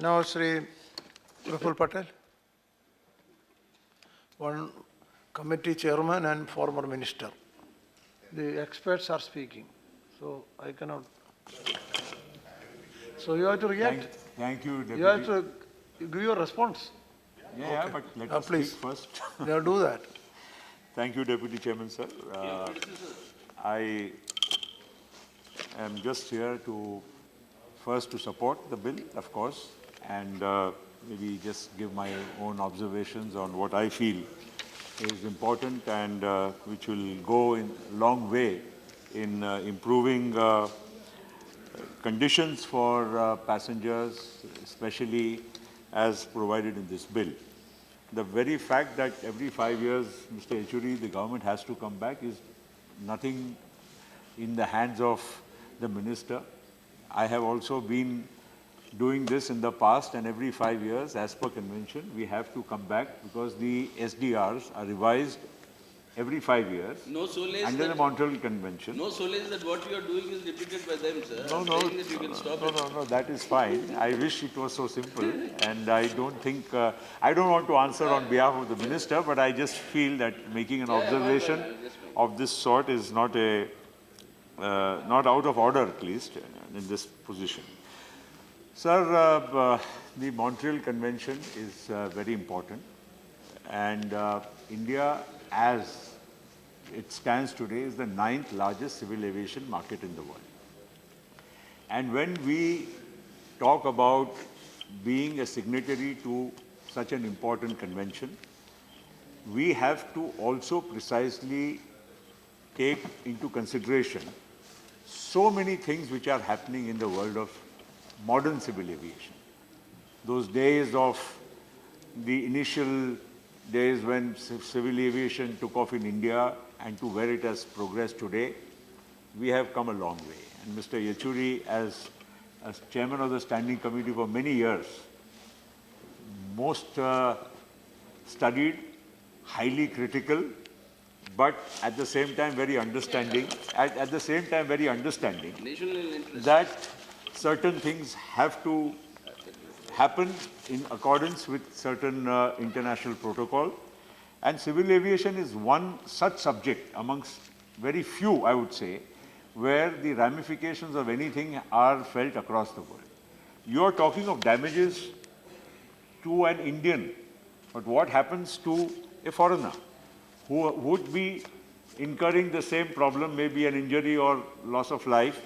Now, Sri Praful Patel, one committee chairman and former minister. The experts are speaking, so I cannot. So you have to react. Thank you, Deputy. You have to give your response. Yeah, but let us please. speak first. Now do that. Thank you, Deputy Chairman, sir. I am just here to first to support the bill, of course, and maybe just give my own observations on what I feel is important and which will go in a long way in improving conditions for passengers, especially as provided in this bill. The very fact that every 5 years, Mr. Yechuri, the government has to come back is nothing in the hands of the minister. I have also been doing this in the past, and every 5 years, as per convention, we have to come back because the SDRs are revised every 5 years under the Montreal Convention. No solace that what you are doing is repeated by them, sir. No, that is fine. I wish it was so simple, and I don't think, I don't want to answer on behalf of the minister, but I just feel that making an observation of this sort is not not out of order, at least, in this position. Sir, the Montreal Convention is very important, and India, as it stands today, is the 9th largest civil aviation market in the world. And when we talk about being a signatory to such an important convention, we have to also precisely take into consideration so many things which are happening in the world of modern civil aviation. Those days of the initial days when civil aviation took off in India and to where it has progressed today, we have come a long way. And Mr. Yechuri, as chairman of the standing committee for many years, most studied, highly critical, but at the same time very understanding, that certain things have to happen in accordance with certain international protocol. And civil aviation is one such subject amongst very few, I would say, where the ramifications of anything are felt across the world. You are talking of damages to an Indian, but what happens to a foreigner who would be incurring the same problem, maybe an injury or loss of life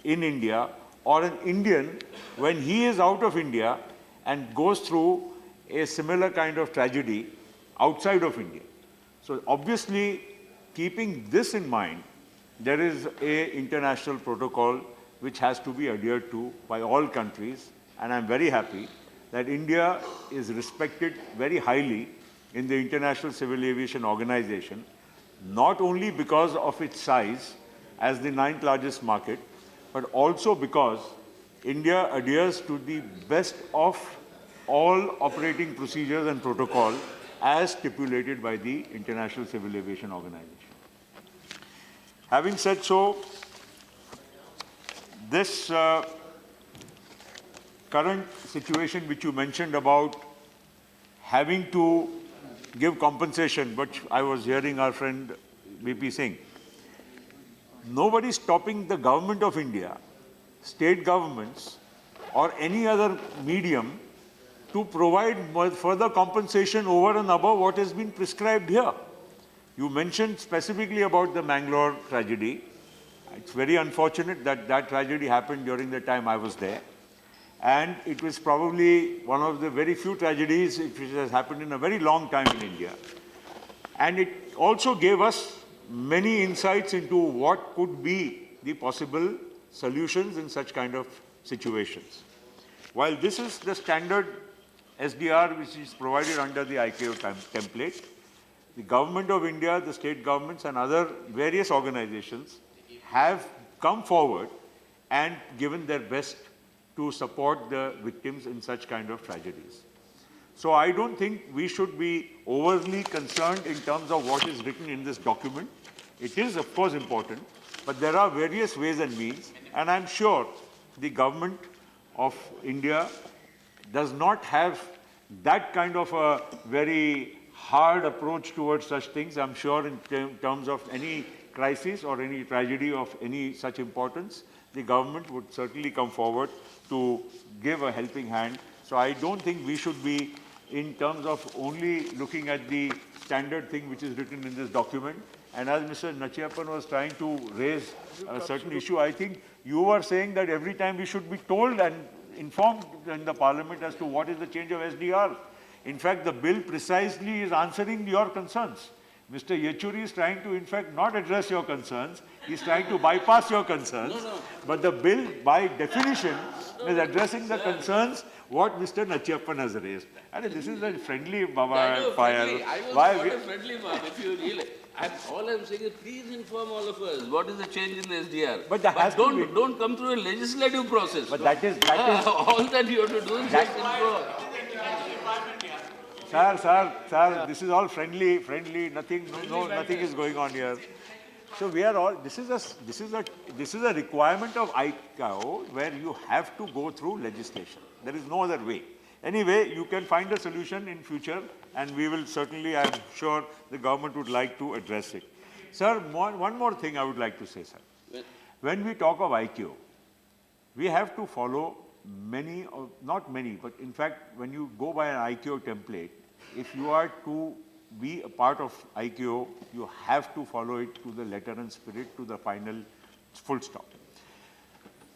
in India, or an Indian when he is out of India and goes through a similar kind of tragedy outside of India. So obviously, keeping this in mind, there is an international protocol which has to be adhered to by all countries, and I'm very happy that India is respected very highly in the International Civil Aviation Organization, not only because of its size as the 9th largest market, but also because India adheres to the best of all operating procedures and protocol as stipulated by the International Civil Aviation Organization. Having said so, this current situation which you mentioned about having to give compensation, but I was hearing our friend VP Singh, nobody is stopping the government of India, state governments, or any other medium to provide further compensation over and above what has been prescribed here. You mentioned specifically about the Mangalore tragedy. It's very unfortunate that that tragedy happened during the time I was there. And it was probably one of the very few tragedies which has happened in a very long time in India. And it also gave us many insights into what could be the possible solutions in such kind of situations. While this is the standard SDR which is provided under the ICAO template, the government of India, the state governments and other various organizations have come forward and given their best to support the victims in such kind of tragedies. So I don't think we should be overly concerned in terms of what is written in this document. It is, of course, important, but there are various ways and means, and I'm sure the government of India, does not have that kind of a very hard approach towards such things. I'm sure in terms of any crisis or any tragedy of any such importance, the government would certainly come forward to give a helping hand. So I don't think we should be in terms of only looking at the standard thing which is written in this document. And as Mr. Nachiappan was trying to raise a certain issue, I think you were saying that every time we should be told and informed in the parliament as to what is the change of SDR. In fact, the bill precisely is answering your concerns. Mr. Yechuri is trying to, in fact, not address your concerns. He's trying to bypass your concerns. No. But the bill, by definition, is addressing the concerns what Mr. Nachiappan has raised. And this is a friendly file. I was not a friendly man, if you really. All I'm saying is please inform all of us what is the change in the SDR. But that has to be. Don't come through a legislative process. But that is all that you have to do is just inform. Sir, this is all friendly, nothing is going on here. So we are all, this is a requirement of ICAO where you have to go through legislation. There is no other way. Anyway, you can find a solution in future and we will certainly, I am sure the government would like to address it. Sir, one more thing I would like to say, sir. When we talk of ICAO, we have to follow many, not many, but in fact, when you go by an ICAO template, if you are to be a part of ICAO, you have to follow it to the letter and spirit, to the final full stop.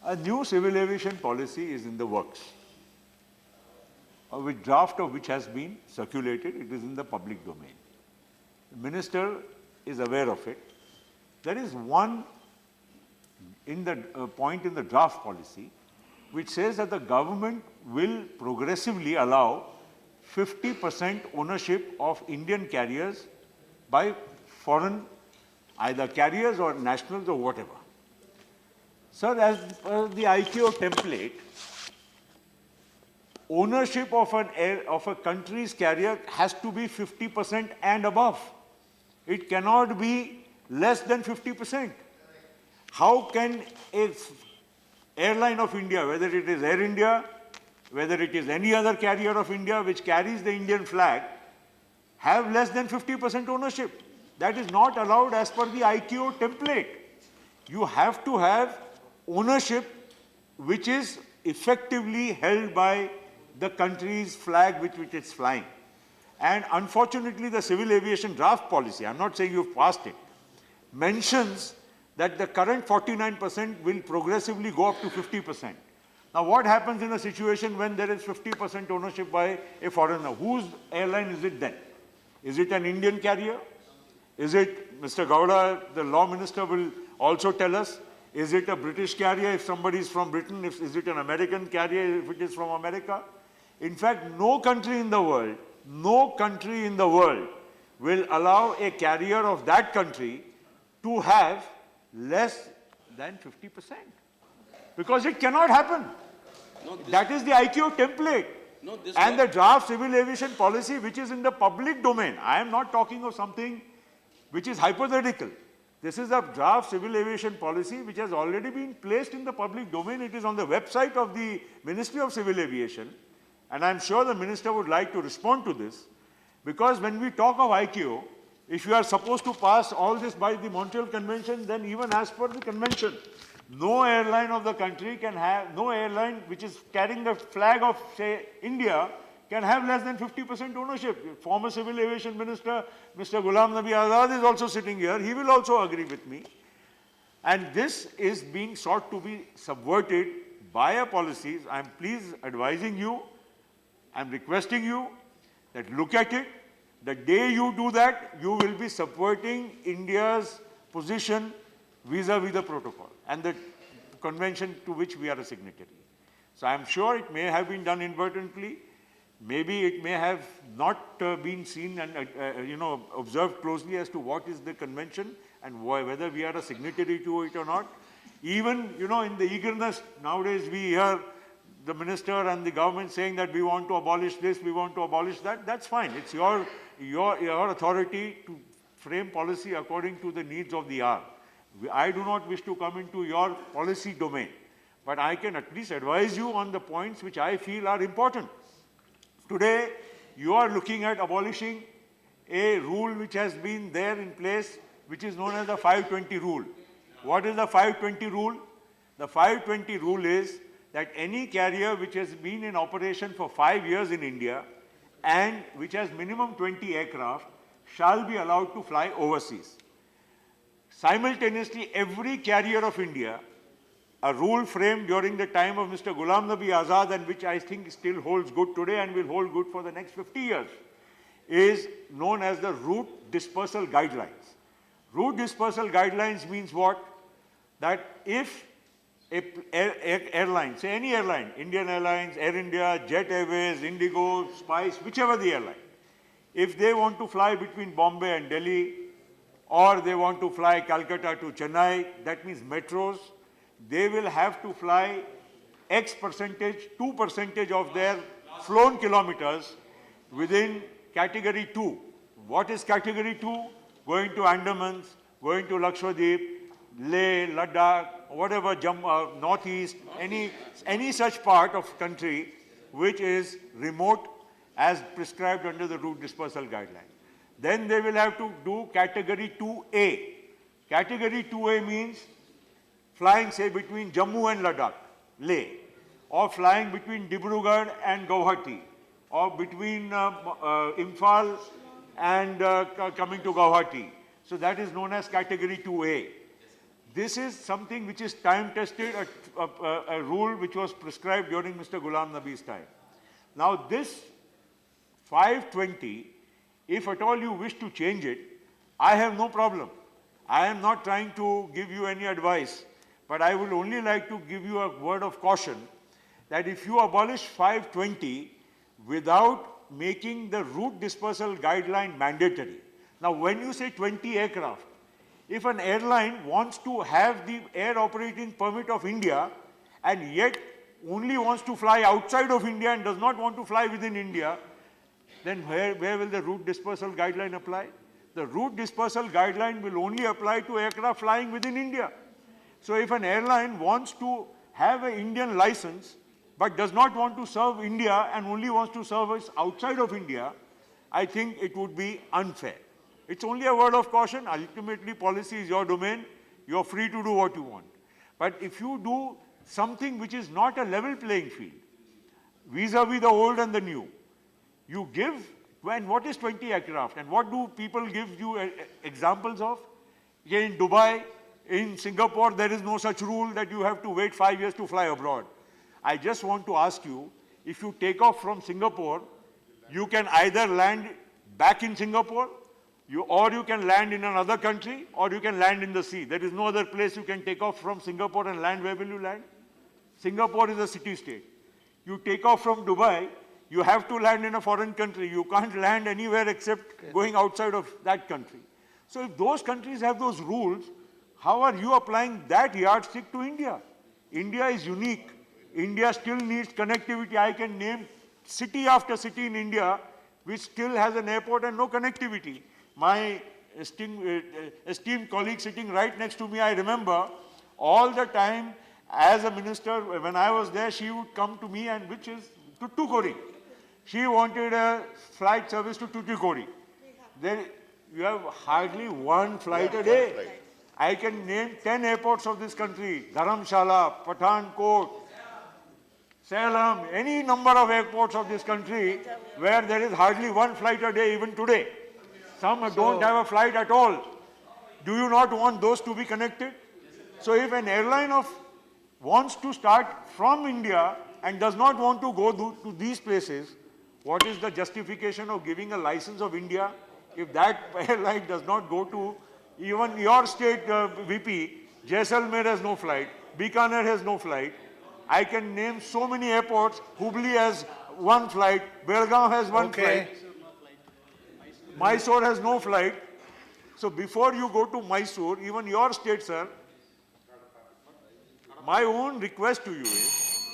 A new civil aviation policy is in the works, a draft of which has been circulated. It is in the public domain. The minister is aware of it. There is one in the point in the draft policy which says that the government will progressively allow 50% ownership of Indian carriers by foreign either carriers or nationals or whatever. Sir, as per the ICAO template, ownership of a country's carrier has to be 50% and above. It cannot be less than 50%. How can a airline of India, whether it is Air India, whether it is any other carrier of India which carries the Indian flag, have less than 50% ownership? That is not allowed as per the ICAO template. You have to have ownership which is effectively held by the country's flag with which it's flying. And unfortunately, the civil aviation draft policy, I'm not saying you've passed it, mentions that the current 49% will progressively go up to 50%. Now, what happens in a situation when there is 50% ownership by a foreigner? Whose airline is it then? Is it an Indian carrier? Is it, Mr. Gowda, the law minister, will also tell us, is it a British carrier if somebody is from Britain? Is it an American carrier if it is from America? In fact, no country in the world will allow a carrier of that country to have less than 50%. Because it cannot happen. No, that is the ICAO template. No, and the draft civil aviation policy which is in the public domain. I am not talking of something which is hypothetical. This is a draft civil aviation policy which has already been placed in the public domain. It is on the website of the Ministry of Civil Aviation. And I'm sure the minister would like to respond to this. Because when we talk of ICAO, if you are supposed to pass all this by the Montreal Convention, then even as per the convention, no airline of the country can have, no airline which is carrying the flag of, say, India, can have less than 50% ownership. Former Civil Aviation Minister, Mr. Ghulam Nabi Azad, is also sitting here. He will also agree with me. And this is being sought to be subverted by a policies. I'm please advising you, I'm requesting you that look at it. The day you do that, you will be subverting India's position vis-a-vis the protocol and the convention to which we are a signatory. So I'm sure it may have been done inadvertently. Maybe it may have not been seen and observed closely as to what is the convention and whether we are a signatory to it or not. Even, in the eagerness, nowadays we hear the minister and the government saying that we want to abolish this, we want to abolish that. That's fine. It's your authority to frame policy according to the needs of the hour. I do not wish to come into your policy domain, but I can at least advise you on the points which I feel are important. Today, you are looking at abolishing a rule which has been there in place, which is known as the 520 rule. What is the 520 rule? The 520 rule is that any carrier which has been in operation for 5 years in India and which has minimum 20 aircraft shall be allowed to fly overseas. Simultaneously, every carrier of India, a rule framed during the time of Mr. Ghulam Nabi Azad and which I think still holds good today and will hold good for the next 50 years, is known as the route dispersal guidelines. Route dispersal guidelines means what? That if a airline, say any airline, Indian Airlines, Air India, Jet Airways, Indigo, Spice, whichever the airline, if they want to fly between Bombay and Delhi, or they want to fly Calcutta to Chennai, that means metros, they will have to fly X percentage, 2% of their flown kilometers within category 2. What is category 2? Going to Andamans, going to Lakshadweep, Leh, Ladakh, whatever, Northeast, any such part of country which is remote as prescribed under the route dispersal guideline. Then they will have to do category 2A. Category 2A means flying, say, between Jammu and Ladakh, Leh, or flying between Dibrugarh and Guwahati, or between Imphal and coming to Guwahati. So that is known as category 2A. This is something which is time-tested, a rule which was prescribed during Mr. Ghulam Nabi's time. Now this 520, if at all you wish to change it, I have no problem. I am not trying to give you any advice, but I would only like to give you a word of caution that if you abolish 520 without making the route dispersal guideline mandatory. Now when you say 20 aircraft, if an airline wants to have the air operating permit of India and yet only wants to fly outside of India and does not want to fly within India, then where will the route dispersal guideline apply? The route dispersal guideline will only apply to aircraft flying within India. So if an airline wants to have an Indian license but does not want to serve India and only wants to service outside of India, I think it would be unfair. It's only a word of caution. Ultimately, policy is your domain. You're free to do what you want. But if you do something which is not a level playing field, vis-a-vis the old and the new, you give, when what is 20 aircraft and what do people give you examples of? In Dubai, in Singapore, there is no such rule that you have to wait 5 years to fly abroad. I just want to ask you, if you take off from Singapore, you can either land back in Singapore, or you can land in another country, or you can land in the sea. There is no other place you can take off from Singapore and land. Where will you land? Singapore is a city-state. You take off from Dubai, you have to land in a foreign country. You can't land anywhere except going outside of that country. So if those countries have those rules, how are you applying that yardstick to India? India is unique. India still needs connectivity. I can name city after city in India which still has an airport and no connectivity. My esteemed colleague sitting right next to me, I remember all the time as a minister, when I was there, she would come to me and which is to Tuticorin. She wanted a flight service to Tuticorin. Then you have hardly one flight a day. I can name 10 airports of this country, Dharamshala, Pathankot, Salem, any number of airports of this country where there is hardly one flight a day even today. Some don't have a flight at all. Do you not want those to be connected? So if an airline wants to start from India and does not want to go to these places, what is the justification of giving a license of India if that airline does not go to even your state VP? Jaisalmer has no flight, Bikaner has no flight. I can name so many airports. Hubli has one flight, Belgaum has one flight. Mysore has no flight. So before you go to Mysore, even your state, sir, my own request to you is,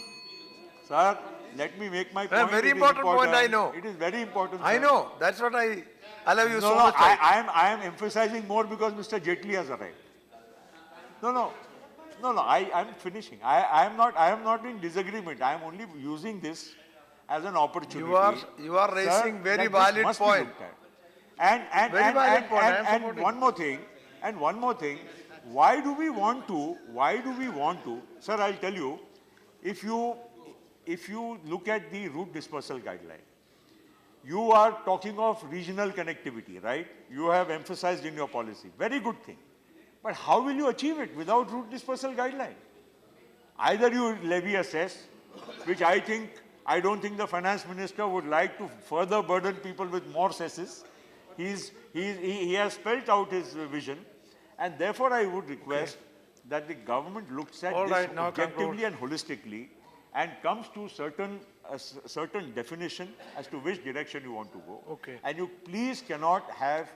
sir, let me make my point. A very important point, I know. It is very important, sir. I know. That's what I love you so much. I am emphasizing more because Mr. Jaitley has arrived. No, I am finishing. I am not in disagreement. I am only using this as an opportunity. You are raising Sir, very that this valid must be point. looked at. And Very valid point. I am and supporting. one more thing, why do we want to, sir, I'll tell you, if you look at the route dispersal guideline, you are talking of regional connectivity, right? You have emphasized in your policy. Very good thing. But how will you achieve it without route dispersal guideline? Either you levy a cess, which I don't think the finance minister would like to further burden people with more cesses. He has spelled out his vision, and therefore I would request that the government looks at All this right, now objectively and holistically and comes to a certain definition as to which direction you want to go. Okay. And you please cannot have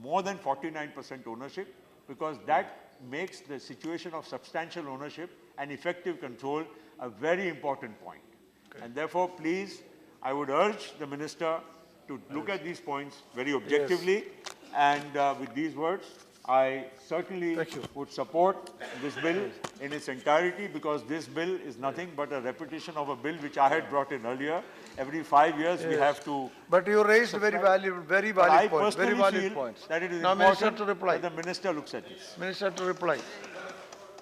more than 49% ownership, because that makes the situation of substantial ownership and effective control a very important point. And therefore, please, I would urge the minister to look at these points very objectively. And with these words, I certainly would support this bill in its entirety, because this bill is nothing but a repetition of a bill which I had brought in earlier. Every 5 years we have to. But you raised very But I valid points, very personally valid feel points. that it is Now Minister important to reply. that the minister looks at this. Minister to reply.